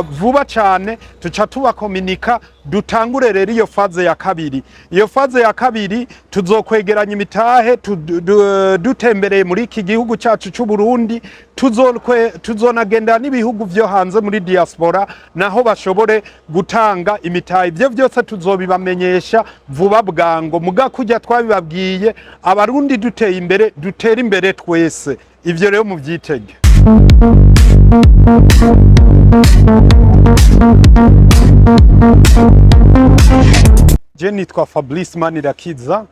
vuba cyane tuca tubakominika dutangure rero iyo faze ya kabiri. Iyo faze ya kabiri tuzokwegeranya imitahe dutembereye muri iki gihugu cyacu cy'u Burundi, tuzonagenda n'ibihugu byo hanze muri diaspora naho bashobore gutanga imitahe. Ibyo byose tuzobibamenyesha vuba bwango, muga kujya twabibabwiye abarundi duteye imbere, dutera imbere twese. Ivyo rero mu byitege. Je nitwa Fabrice Manirakiza,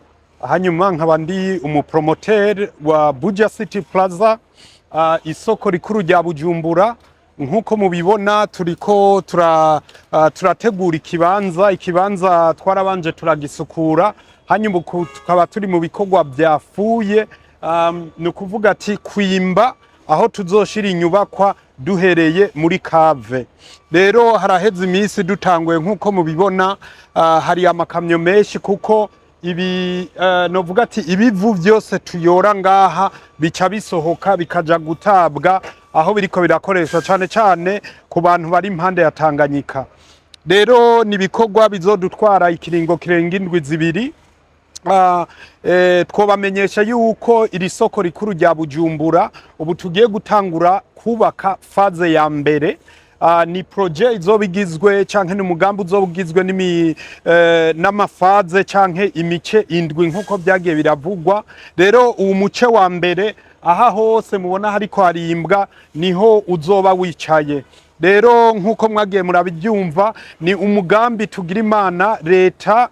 hanyuma nkaba ndi umupromoter wa Buja City Plaza, isoko rikuru rya Bujumbura. Nkuko mubibona turiko turategura ikibanza twarabanje turagisukura, hanyuma tukaba turi mu bikorwa byafuye, no kuvuga ati kwimba aho tuzoshira inyubakwa duhereye muri kave. Rero haraheze iminsi dutanguye nkuko mubibona, hari amakamyo menshi kuko ibi novuga ati ibivu byose tuyora ngaha bica bisohoka bikaja gutabwa aho biriko birakoresha cyane cyane ku bantu bari impande ya Tanganyika. Rero nibikorwa bizodutwara ikiringo kirenga indwi zibiri. Twobamenyesha yuko iri soko rikuru rya Bujumbura ubu tugiye gutangura kubaka faze ya mbere. Ni projet izobigizwe canke n'umugambi uzobugizwe n'amafaze canke imice indwi nkuko byagiye biravugwa. Rero uwo muce wa mbere aha hose mubona hariko harimbwa niho uzoba wicaye. Rero nkuko mwagiye murabibyumva, ni umugambi tugira Imana leta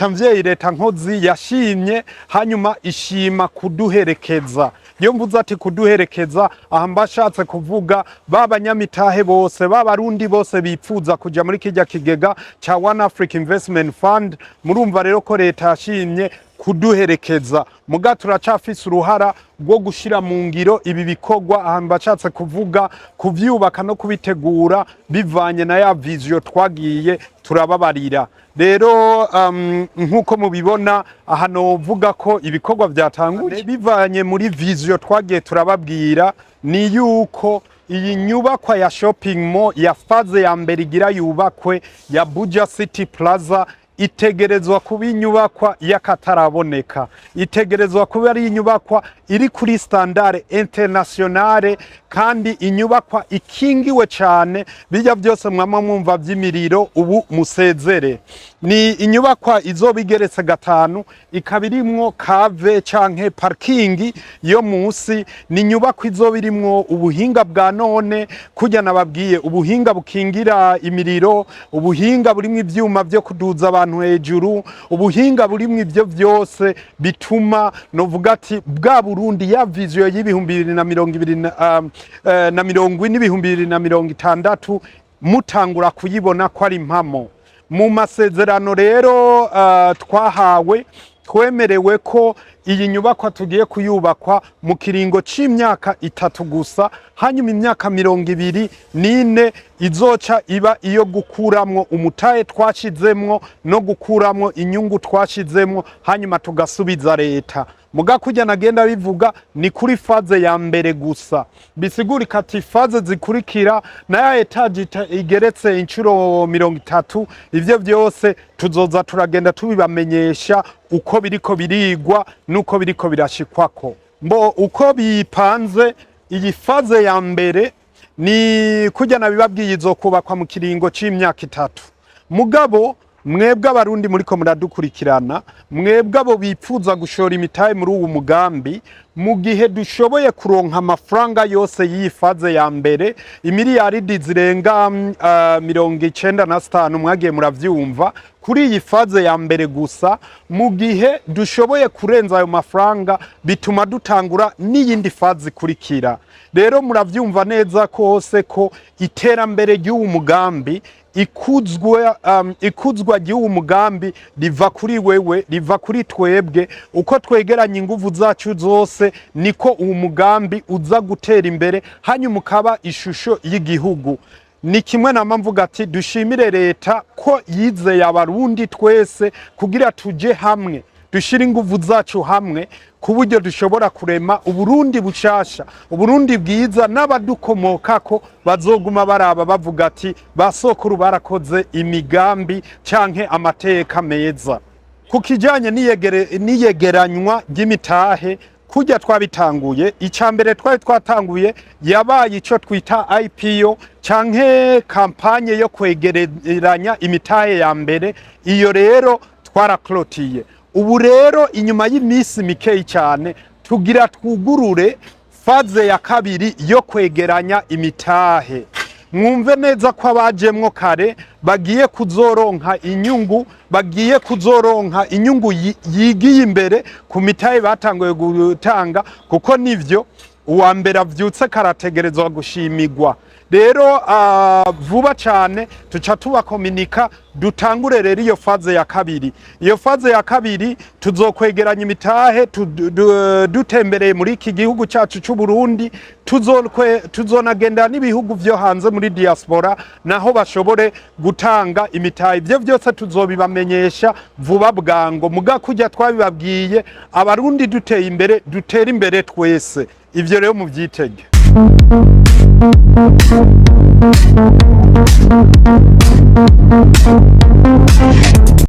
mvyeyi, leta nkozi yashimye, hanyuma ishima kuduherekeza. Iyo mvuze ati kuduherekeza, aha mbashatse kuvuga b'abanyamitahe bose, b'abarundi bose bipfuza kuja muri kijya kigega cha One Africa Investment Fund. Murumva rero ko leta yashimye kuduherekeza, muga turacafise uruhara rwo gushira mu ngiro ibi bikorwa. Aha mbashatse kuvuga kuvyubaka no kubitegura bivanye na ya vision twagiye turababarira. Rero nkuko mubibona aha novuga ko ibikorwa byatanguye bivanye muri vision twagiye turababwira, ni yuko iyi nyubakwa ya shopping mall ya faze ya mbere igira yubakwe ya Buja City Plaza itegerezwa kuba inyubakwa y'akataraboneka, itegerezwa kuba ari inyubakwa iri kuri standard internationale, kandi inyubakwa ikingiwe cyane. Bijya byose mwama mwumva by'imiriro ubu musezere. Ni inyubakwa izobigeretse gatanu, ikabirimwo kave canke parking yo musi. Ni inyubakwa izobirimwo ubuhinga bwa none, kujya nababwiye ubuhinga bukingira imiriro, ubuhinga burimwe ivyuma byo kuduza abantu hejuru, ubuhinga burimwe ibyo byose bituma novuga ati bwa Burundi ya vision y'ibihumbi 2050 mutangura kuyibona ko ari impamo. Mu masezerano rero twahawe, twemerewe ko iyi nyubakwa tugiye kuyubakwa mu kiringo c'imyaka 3 gusa, hanyuma imyaka 24 izoca iba iyo gukuramwo umutahe twashizemwo no gukuramwo inyungu twashizemwo, hanyuma tugasubiza leta. Muga kujya nagenda bivuga ni kuri faze ya mbere gusa, bisigurika ati faze zikurikira na ya etage igeretse inshuro 30, ivyo byose tuzoza turagenda tubibamenyesha uko biriko birigwa nuko biriko birashikwako. Uko bipanze iyi faze ya mbere ni kujya nabibabwiye izokubakwa mu kiringo c'imyaka 3. Mugabo mwebwe abarundi muriko muradukurikirana, mwebwe abo bipfuza gushora imitahe muri uwo mugambi, mu gihe dushoboye kuronka amafaranga yose yifaze ya mbere, imiliyaridi zirenga 95 mwagiye muravyumva kuri iyi faze ya mbere gusa. Mu gihe dushoboye kurenza ayo mafaranga, bituma dutangura n'iyindi faze kurikira. Rero muravyumva neza kose ko iterambere ry'uwo mugambi, ikuzwa ry'uwo mugambi riva kuri wewe, riva kuri twebwe. Uko twegeranya inguvu zacu zose niko uwo mugambi uza gutera imbere, hanyuma ukaba ishusho y'igihugu. Ni kimwe nama mvuga ati dushimire leta ko yizeye abarundi twese kugira tuje hamwe dushira inguvu zacu hamwe ku buryo dushobora kurema Uburundi bushasha, Uburundi bwiza, n'abadukomokako bazoguma baraba bavuga ati basokuru barakoze imigambi canke amateka meza. Ku kijanye n'iyegeranywa ry'imitahe, kujya twabitanguye, icambere twari twatanguye yabaye ico twita IPO canke kampanye yo kwegeranya imitahe ya mbere. Iyo rero twaraklotiye. Ubu rero inyuma y'imisi mikeyi cyane tugira twugurure faze ya kabiri yo kwegeranya imitahe. Mwumve neza ko abajemwo kare bagiye kuzoronka inyungu yigiye imbere ku mitahe batanguye gutanga, kuko nivyo uwa mbere avyutse karategerezwa gushimigwa. Rero vuba cyane tuca tubakominika dutangure rero iyo faze ya kabiri. Iyo faze ya kabiri tuzokwegeranya imitahe dutembereye muri iki gihugu cyacu cy'u Burundi, tuzonagenda n'ibihugu vyo hanze muri diaspora naho bashobore gutanga imitahe. Ivyo byose tuzobibamenyesha vuba bwango, muga kujya twabibabwiye abarundi duteye imbere, dutera imbere twese. Ivyo rero mu vyitege. Thank you.